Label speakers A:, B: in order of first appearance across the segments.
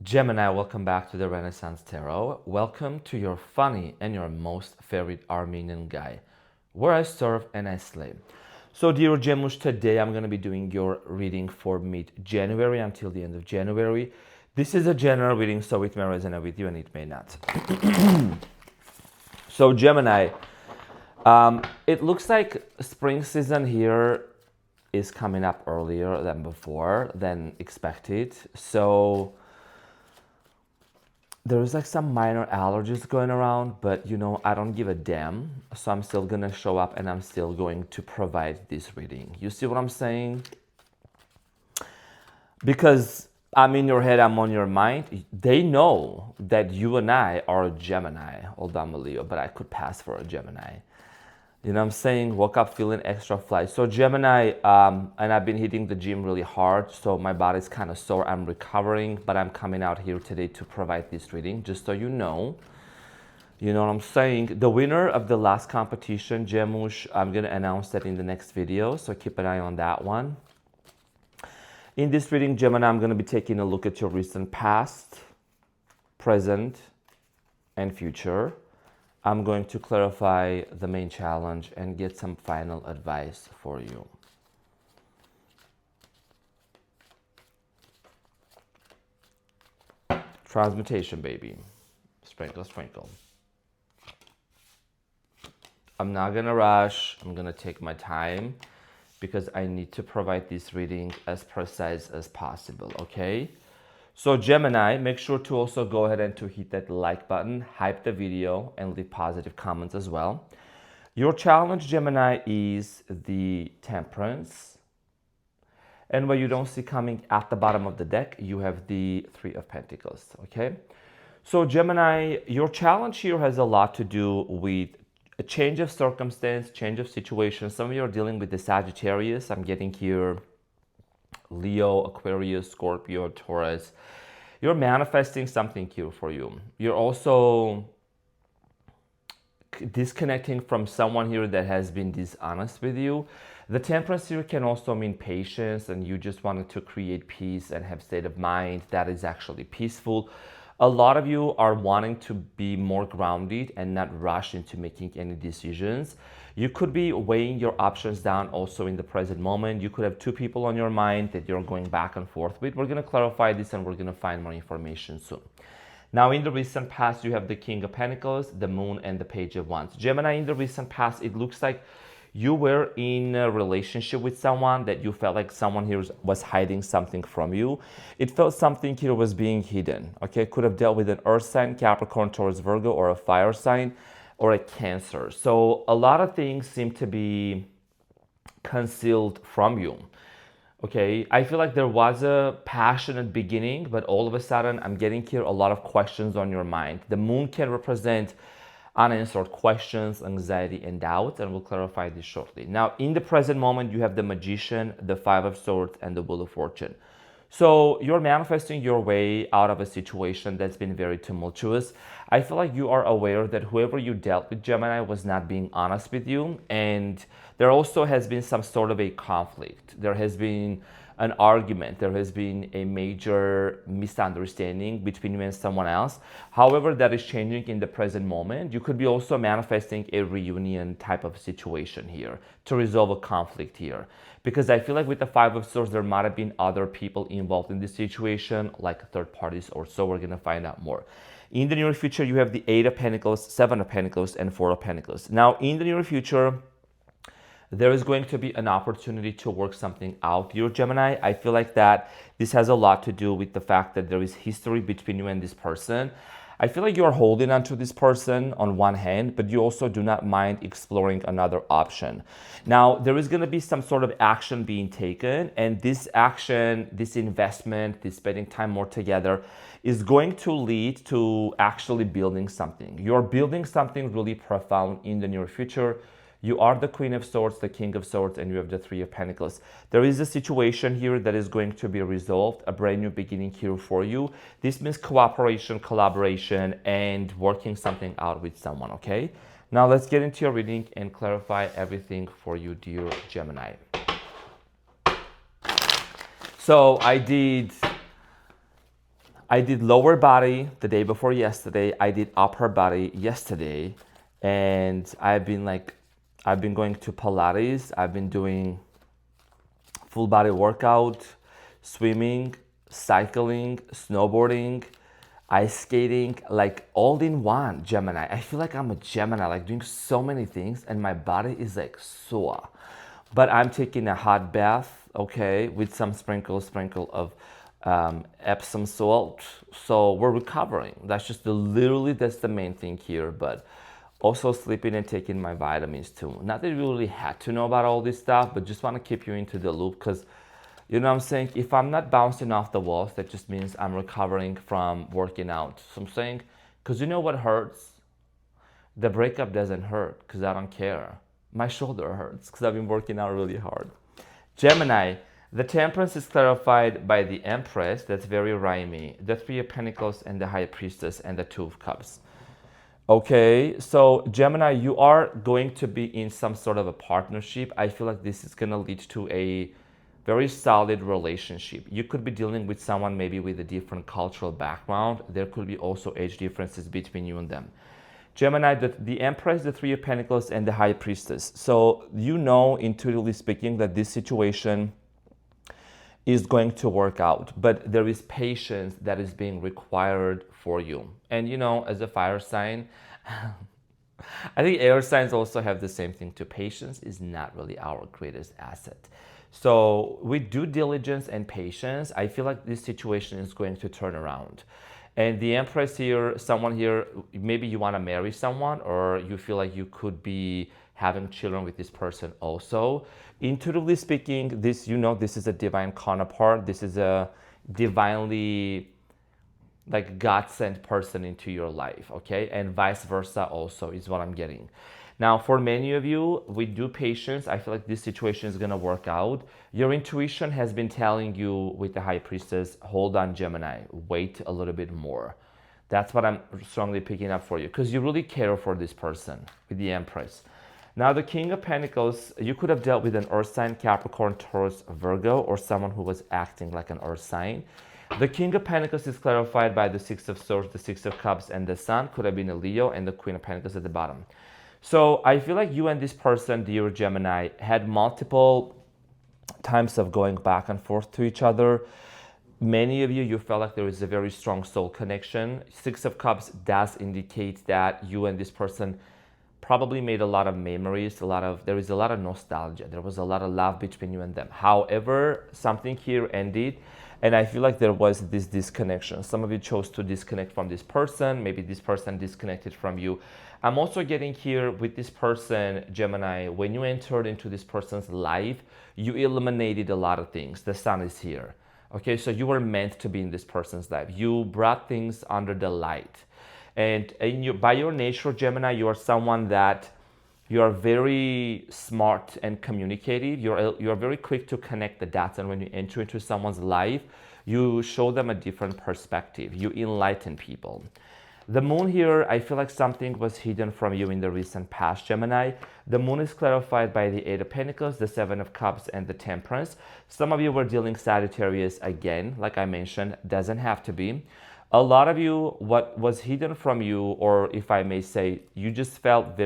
A: Gemini, welcome back to the Renaissance Tarot. Welcome to your funny and your most favorite Armenian guy, where I serve and I slay. So, dear Gemush, today I'm going to be doing your reading for mid-January until the end of January. This is a general reading, so it may resonate with you and it may not. So, Gemini, it looks like spring season here is coming up earlier than expected. So, there's like some minor allergies going around, but I don't give a damn. So I'm still gonna show up and I'm still going to provide this reading. You see what I'm saying? Because I'm in your head, I'm on your mind. They know that you and I are a Gemini, although I'm a Leo, but I could pass for a Gemini. You know what I'm saying? Woke up feeling extra fly. So Gemini, and I've been hitting the gym really hard, so my body's kind of sore. I'm recovering, but I'm coming out here today to provide this reading, just so you know. You know what I'm saying? The winner of the last competition, Gemush, I'm going to announce that in the next video, so keep an eye on that one. In this reading, Gemini, I'm going to be taking a look at your recent past, present, and future. I'm going to clarify the main challenge and get some final advice for you. Transmutation, baby. Sprinkle, sprinkle. I'm not going to rush. I'm going to take my time because I need to provide this reading as precise as possible, okay? So Gemini, make sure to also go ahead and to hit that like button, hype the video, and leave positive comments as well. Your challenge, Gemini, is the Temperance. And what you don't see coming at the bottom of the deck, you have the Three of Pentacles, okay? So Gemini, your challenge here has a lot to do with a change of circumstance, change of situation. Some of you are dealing with the Sagittarius. I'm getting here Leo, Aquarius, Scorpio, Taurus. You're manifesting something here for you. You're also disconnecting from someone here that has been dishonest with you. The Temperance here can also mean patience, and you just wanted to create peace and have state of mind that is actually peaceful. A lot of you are wanting to be more grounded and not rush into making any decisions. You could be weighing your options down also in the present moment. You could have two people on your mind that you're going back and forth with. We're going to clarify this and we're going to find more information soon. Now, in the recent past, you have the King of Pentacles, the Moon, and the Page of Wands. Gemini, in the recent past, it looks like you were in a relationship with someone that you felt like someone here was hiding something from you. It felt something here was being hidden, okay? Could have dealt with an earth sign, Capricorn, Taurus, Virgo, or a fire sign, or a Cancer. So a lot of things seem to be concealed from you, okay? I feel like there was a passionate beginning, but all of a sudden I'm getting here a lot of questions on your mind. The Moon can represent unanswered questions, anxiety, and doubt, and we'll clarify this shortly. Now, in the present moment, you have the Magician, the Five of Swords, and the Wheel of Fortune. So you're manifesting your way out of a situation that's been very tumultuous. I feel like you are aware that whoever you dealt with, Gemini, was not being honest with you, and there also has been some sort of a conflict. There has been an argument. There has been a major misunderstanding between you and someone else. However, that is changing in the present moment. You could be also manifesting a reunion type of situation here to resolve a conflict here. Because I feel like with the Five of Swords, there might have been other people involved in this situation, like third parties or so. We're going to find out more. In the near future, you have the Eight of Pentacles, Seven of Pentacles, and Four of Pentacles. Now, in the near future, there is going to be an opportunity to work something out here, Gemini. I feel like that this has a lot to do with the fact that there is history between you and this person. I feel like you are holding on to this person on one hand, but you also do not mind exploring another option. Now, there is going to be some sort of action being taken, and this action, this investment, this spending time more together is going to lead to actually building something. You're building something really profound in the near future. You are the Queen of Swords, the King of Swords, and you have the Three of Pentacles. There is a situation here that is going to be resolved, a brand new beginning here for you. This means cooperation, collaboration, and working something out with someone, okay? Now let's get into your reading and clarify everything for you, dear Gemini. So I did I did lower body the day before yesterday. I did upper body yesterday. And I've been going to Pilates. I've been doing full body workout, swimming, cycling, snowboarding, ice skating, like all in one, Gemini. I feel like I'm a Gemini, like doing so many things and my body is like sore. But I'm taking a hot bath, okay, with some sprinkle of Epsom salt. So we're recovering. That's just literally, that's the main thing here. But also sleeping and taking my vitamins too. Not that you really had to know about all this stuff, but just want to keep you into the loop because, you know what I'm saying? If I'm not bouncing off the walls, that just means I'm recovering from working out. So I'm saying, because you know what hurts? The breakup doesn't hurt because I don't care. My shoulder hurts because I've been working out really hard. Gemini, the temperance is clarified by the Empress, that's very rhymey, the Three of Pentacles and the High Priestess and the Two of Cups. Okay, so Gemini, you are going to be in some sort of a partnership. I feel like this is going to lead to a very solid relationship. You could be dealing with someone maybe with a different cultural background. There could be also age differences between you and them. Gemini, the Empress, the Three of Pentacles, and the High Priestess. So you know, intuitively speaking, that this situation is going to work out, but there is patience that is being required for you. And you know, as a fire sign, I think air signs also have the same thing too. Patience is not really our greatest asset. So with due diligence and patience, I feel like this situation is going to turn around. And the Empress here, someone here, maybe you want to marry someone or you feel like you could be having children with this person also. Intuitively speaking, this, you know, this is a divine counterpart. This is a divinely like God sent person into your life, okay? And vice versa also is what I'm getting. Now, for many of you, with due patience, I feel like this situation is gonna work out. Your intuition has been telling you with the High Priestess, hold on, Gemini, wait a little bit more. That's what I'm strongly picking up for you because you really care for this person with the Empress. Now, the King of Pentacles, you could have dealt with an Earth sign, Capricorn, Taurus, Virgo, or someone who was acting like an Earth sign. The King of Pentacles is clarified by the Six of Swords, the Six of Cups, and the Sun. Could have been a Leo, and the Queen of Pentacles at the bottom. So I feel like you and this person, dear Gemini, had multiple times of going back and forth to each other. Many of you felt like there is a very strong soul connection. Six of Cups does indicate that you and this person probably made a lot of memories, there is a lot of nostalgia. There was a lot of love between you and them. However, something here ended, and I feel like there was this disconnection. Some of you chose to disconnect from this person. Maybe this person disconnected from you. I'm also getting here with this person, Gemini, when you entered into this person's life, you eliminated a lot of things. The Sun is here. Okay, so you were meant to be in this person's life. You brought things under the light. And by your nature, Gemini, you are someone that you are very smart and communicative. You're very quick to connect the dots. And when you enter into someone's life, you show them a different perspective. You enlighten people. The Moon here, I feel like something was hidden from you in the recent past, Gemini. The Moon is clarified by the Eight of Pentacles, the Seven of Cups, and the Temperance. Some of you were dealing Sagittarius again, like I mentioned, doesn't have to be. A lot of you, what was hidden from you, or if I may say, you just felt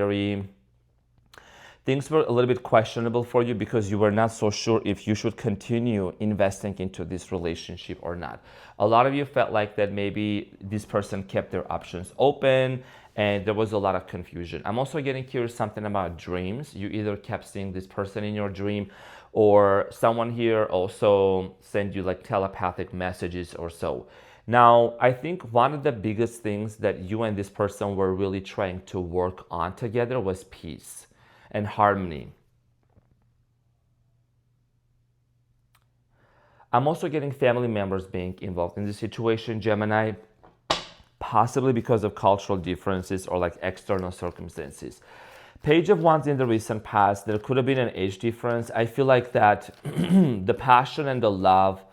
A: things were a little bit questionable for you because you were not so sure if you should continue investing into this relationship or not. A lot of you felt like that maybe this person kept their options open and there was a lot of confusion. I'm also getting curious something about dreams. You either kept seeing this person in your dream or someone here also sent you like telepathic messages or so. Now, I think one of the biggest things that you and this person were really trying to work on together was peace and harmony. I'm also getting family members being involved in this situation, Gemini, possibly because of cultural differences or like external circumstances. Page of Wands in the recent past, there could have been an age difference. I feel like that the passion and the love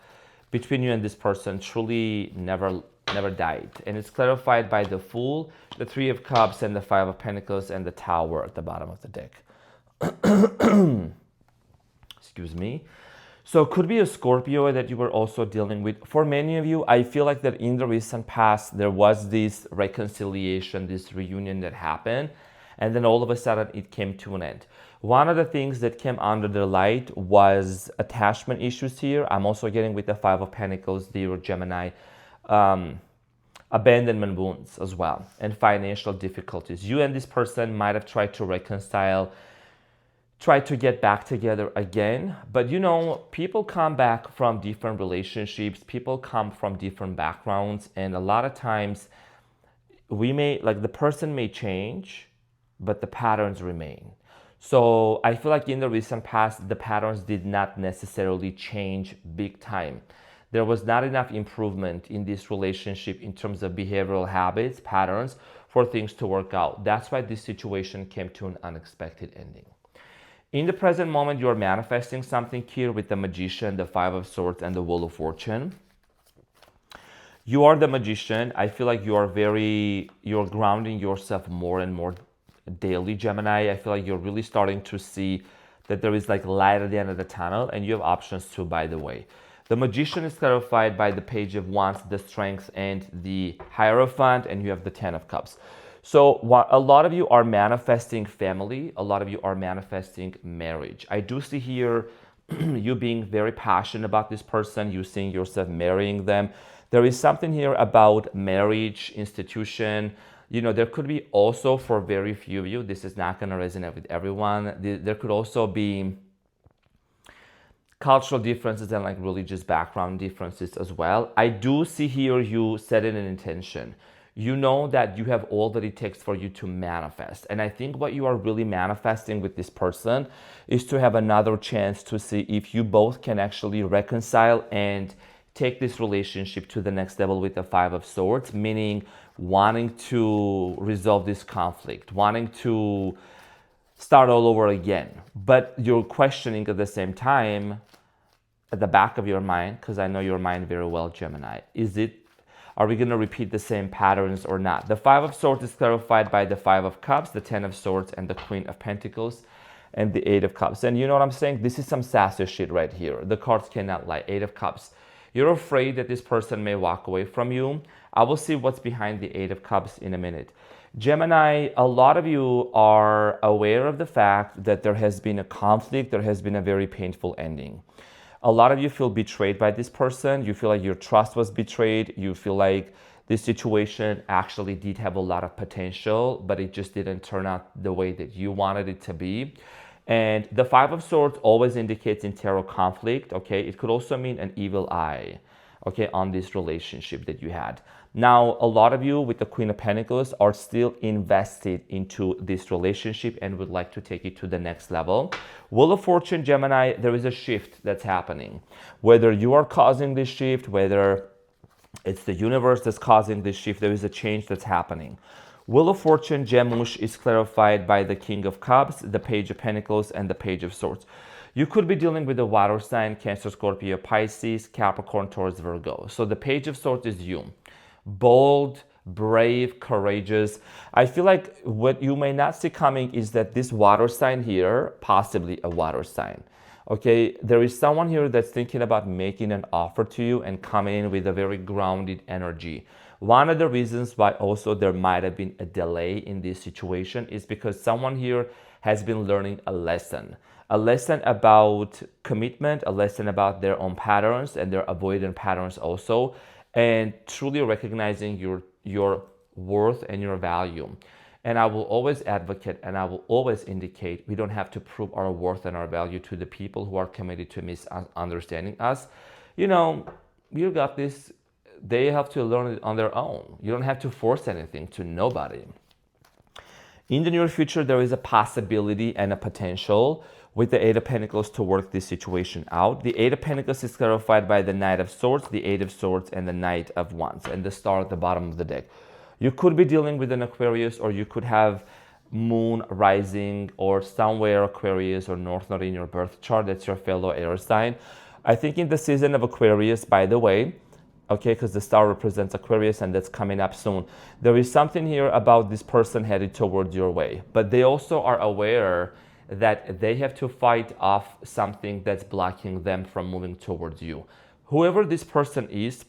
A: between you and this person truly never died. And it's clarified by the Fool, the Three of Cups, and the Five of Pentacles, and the Tower at the bottom of the deck. Excuse me. So it could be a Scorpio that you were also dealing with. For many of you, I feel like that in the recent past, there was this reconciliation, this reunion that happened, and then all of a sudden it came to an end. One of the things that came under the light was attachment issues here. I'm also getting with the Five of Pentacles, dear Gemini, abandonment wounds as well, and financial difficulties. You and this person might have tried to reconcile, try to get back together again. But you know, people come back from different relationships, people come from different backgrounds, and a lot of times we may, like, the person may change, but the patterns remain. So I feel like in the recent past, the patterns did not necessarily change big time. There was not enough improvement in this relationship in terms of behavioral habits, patterns, for things to work out. That's why this situation came to an unexpected ending. In the present moment, you're manifesting something here with the Magician, the Five of Swords, and the Wheel of Fortune. You are the Magician. I feel like you're grounding yourself more and more daily, Gemini. I feel like you're really starting to see that there is like light at the end of the tunnel, and you have options too, by the way. The Magician is clarified by the Page of Wands, the Strength, and the Hierophant, and you have the Ten of Cups. So a lot of you are manifesting family, a lot of you are manifesting marriage. I do see here you being very passionate about this person, you seeing yourself marrying them. There is something here about marriage, institution. You know, there could be also, for very few of you, this is not going to resonate with everyone, there could also be cultural differences and like religious background differences as well. I do see here you setting an intention. You know that you have all that it takes for you to manifest. And I think what you are really manifesting with this person is to have another chance to see if you both can actually reconcile and take this relationship to the next level with the Five of Swords, meaning wanting to resolve this conflict, wanting to start all over again. But you're questioning at the same time, at the back of your mind, because I know your mind very well, Gemini, are we going to repeat the same patterns or not? The Five of Swords is clarified by the Five of Cups, the Ten of Swords, and the Queen of Pentacles, and the Eight of Cups. And you know what I'm saying? This is some sassy shit right here. The cards cannot lie. Eight of Cups. You're afraid that this person may walk away from you. I will see what's behind the Eight of Cups in a minute. Gemini, a lot of you are aware of the fact that there has been a conflict, there has been a very painful ending. A lot of you feel betrayed by this person. You feel like your trust was betrayed. You feel like this situation actually did have a lot of potential, but it just didn't turn out the way that you wanted it to be. And the Five of Swords always indicates in tarot conflict, okay? It could also mean an evil eye, okay, on this relationship that you had. Now, a lot of you with the Queen of Pentacles are still invested into this relationship and would like to take it to the next level. Wheel of Fortune, Gemini, there is a shift that's happening. Whether you are causing this shift, whether it's the universe that's causing this shift, there is a change that's happening. Wheel of Fortune, Gemush, is clarified by the King of Cups, the Page of Pentacles, and the Page of Swords. You could be dealing with a water sign, Cancer, Scorpio, Pisces, Capricorn, Taurus, Virgo. So the Page of Swords is you. Bold, brave, courageous. I feel like what you may not see coming is that this water sign here, possibly a water sign, okay, there is someone here that's thinking about making an offer to you and coming in with a very grounded energy. One of the reasons why also there might have been a delay in this situation is because someone here has been learning a lesson about commitment, a lesson about their own patterns and their avoidant patterns also, and truly recognizing your worth and your value. And I will always advocate and I will always indicate we don't have to prove our worth and our value to the people who are committed to misunderstanding us. You know, you got this. They have to learn it on their own. You don't have to force anything to nobody. In the near future, there is a possibility and a potential with the Eight of Pentacles to work this situation out. The Eight of Pentacles is clarified by the Knight of Swords, the Eight of Swords, and the Knight of Wands, and the Star at the bottom of the deck. You could be dealing with an Aquarius, or you could have Moon rising or somewhere Aquarius or North Node in your birth chart. That's your fellow air sign. I think in the season of Aquarius, by the way, okay, because the star represents Aquarius and that's coming up soon, there is something here about this person headed towards your way. But they also are aware that they have to fight off something that's blocking them from moving towards you. Whoever this person is,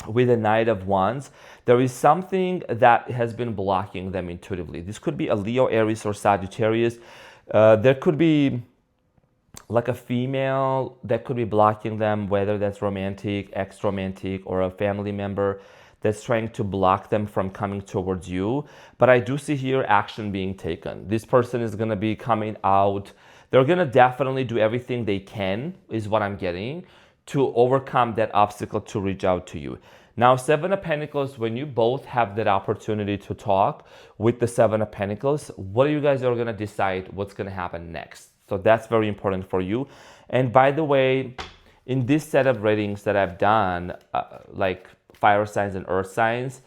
A: with the Knight of Wands, there is something that has been blocking them intuitively. This could be a Leo, Aries, or Sagittarius. There could be like a female that could be blocking them, whether that's romantic, ex-romantic, or a family member that's trying to block them from coming towards you. But I do see here action being taken. This person is going to be coming out. They're going to definitely do everything they can, is what I'm getting, to overcome that obstacle to reach out to you. Now, Seven of Pentacles, when you both have that opportunity to talk with the Seven of Pentacles, what you guys are going to decide what's going to happen next. So that's very important for you. And by the way, in this set of readings that I've done, like fire signs and earth signs,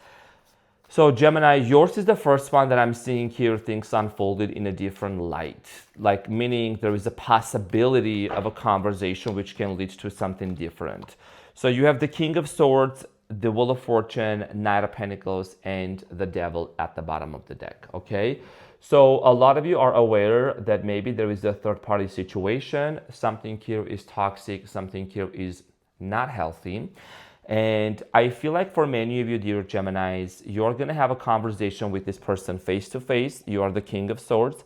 A: so Gemini, yours is the first one that I'm seeing here, things unfolded in a different light. Like meaning there is a possibility of a conversation which can lead to something different. So you have the King of Swords, the Wheel of Fortune, Knight of Pentacles, and the Devil at the bottom of the deck, okay? So a lot of you are aware that maybe there is a third-party situation. Something here is toxic, something here is not healthy. And I feel like for many of you, dear Geminis, you're going to have a conversation with this person face to face. You are the King of Swords.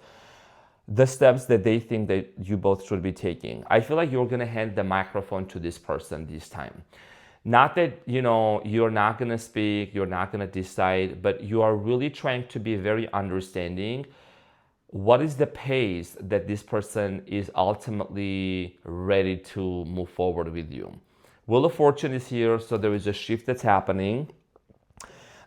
A: The steps that they think that you both should be taking. I feel like you're going to hand the microphone to this person this time. Not that, you're not going to speak, you're not going to decide, but you are really trying to be very understanding. What is the pace that this person is ultimately ready to move forward with you? Wheel of Fortune is here, so there is a shift that's happening.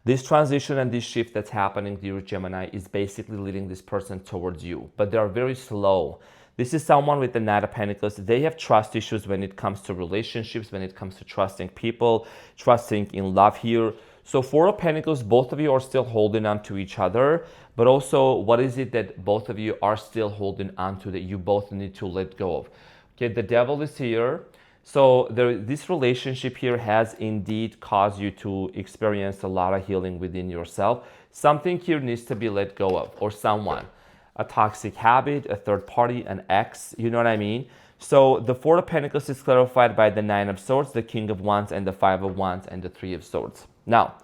A: This transition and this shift that's happening, dear Gemini, is basically leading this person towards you, but they are very slow. This is someone with the Knight of Pentacles. They have trust issues when it comes to relationships, when it comes to trusting people, trusting in love here. So Four of Pentacles, both of you are still holding on to each other, but also what is it that both of you are still holding on to that you both need to let go of? Okay, the Devil is here. So this relationship here has indeed caused you to experience a lot of healing within yourself. Something here needs to be let go of, or someone. A toxic habit, a third party, an ex, you know what I mean? So the Four of Pentacles is clarified by the Nine of Swords, the King of Wands, and the Five of Wands, and the Three of Swords. Now,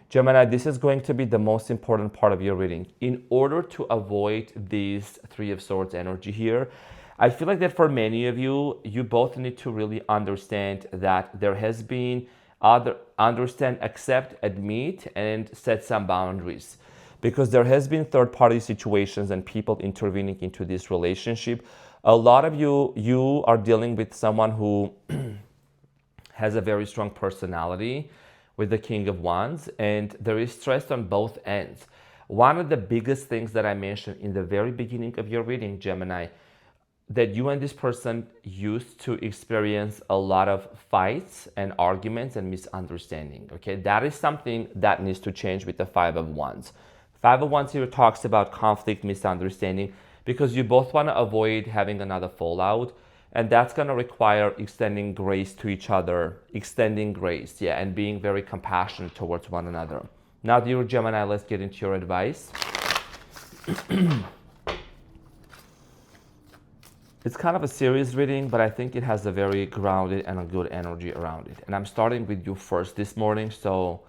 A: Gemini, this is going to be the most important part of your reading. In order to avoid these Three of Swords energy here, I feel like that for many of you, you both need to really understand that there has been understand, accept, admit, and set some boundaries. Because there has been third-party situations and people intervening into this relationship. A lot of you are dealing with someone who has a very strong personality with the King of Wands, and there is stress on both ends. One of the biggest things that I mentioned in the very beginning of your reading, Gemini, that you and this person used to experience a lot of fights and arguments and misunderstanding, okay? That is something that needs to change with the Five of Wands. Five of Wands here talks about conflict, misunderstanding, because you both want to avoid having another fallout, and that's going to require extending grace to each other, and being very compassionate towards one another. Now, dear Gemini, let's get into your advice. It's kind of a serious reading, but I think it has a very grounded and a good energy around it. And I'm starting with you first this morning, so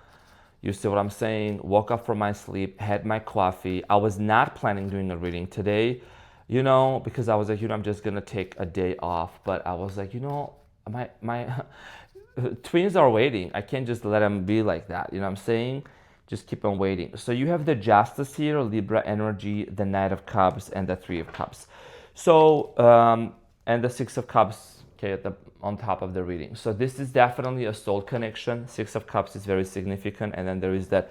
A: you see what I'm saying? Woke up from my sleep, had my coffee. I was not planning doing a reading today, because I was like, I'm just gonna take a day off. But I was like, my twins are waiting. I can't just let them be like that. You know what I'm saying? Just keep on waiting. So you have the Justice here, Libra energy, the Knight of Cups, and the Three of Cups. So, and the Six of Cups, okay, on top of the reading. So this is definitely a soul connection. Six of Cups is very significant. And then there is that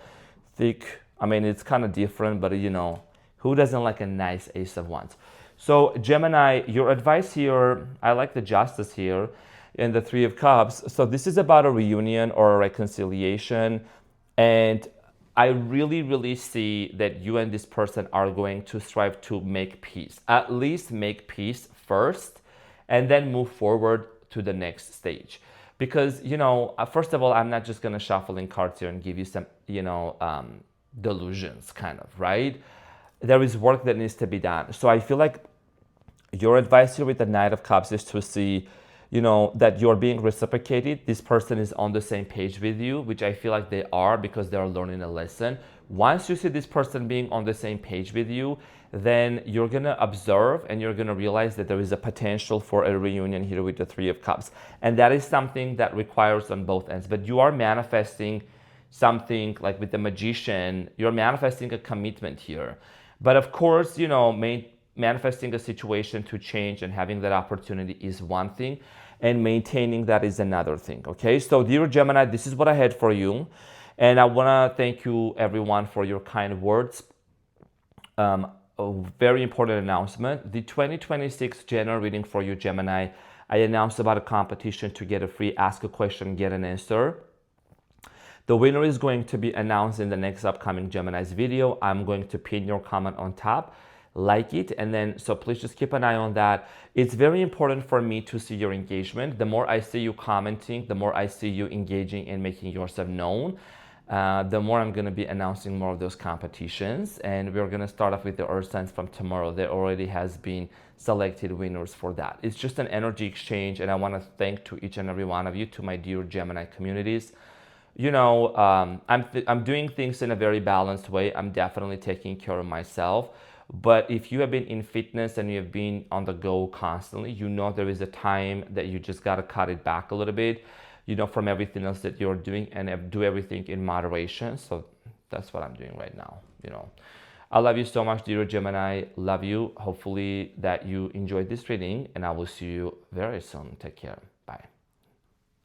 A: thick, it's kind of different, but who doesn't like a nice Ace of Wands? So Gemini, your advice here, I like the Justice here and the Three of Cups. So this is about a reunion or a reconciliation. And I really, really see that you and this person are going to strive to make peace. At least make peace first, and then move forward to the next stage. Because, first of all, I'm not just going to shuffle in cards here and give you some, delusions, kind of, right? There is work that needs to be done. So I feel like Your advice here with the Knight of Cups is to see, that you're being reciprocated. This person is on the same page with you, which I feel like they are because they're learning a lesson. Once you see this person being on the same page with you, then you're going to observe and you're going to realize that there is a potential for a reunion here with the Three of Cups. And that is something that requires on both ends. But you are manifesting something like with the Magician, you're manifesting a commitment here. But of course, manifesting a situation to change and having that opportunity is one thing, and maintaining that is another thing. Okay, so dear Gemini, this is what I had for you, and I want to thank you everyone for your kind words. A very important announcement: the 2026 general reading for you, Gemini. I announced about a competition to get a free Ask a Question, Get an Answer. The winner is going to be announced in the next upcoming Gemini's video. I'm going to pin your comment on top, like it, and then so please just keep an eye on that. It's very important for me to see your engagement. The more I see you commenting, the more I see you engaging and making yourself known, the more I'm going to be announcing more of those competitions. And we're going to start off with the earth signs from tomorrow. There already has been selected winners for that. It's just an energy exchange, and I want to thank to each and every one of you, to my dear Gemini communities. I'm doing things in a very balanced way. I'm definitely taking care of myself. But if you have been in fitness and you have been on the go constantly, there is a time that you just got to cut it back a little bit, from everything else that you're doing, and do everything in moderation. So that's what I'm doing right now. I love you so much, dear Gemini. Love you. Hopefully that you enjoyed this reading, and I will see you very soon. Take care.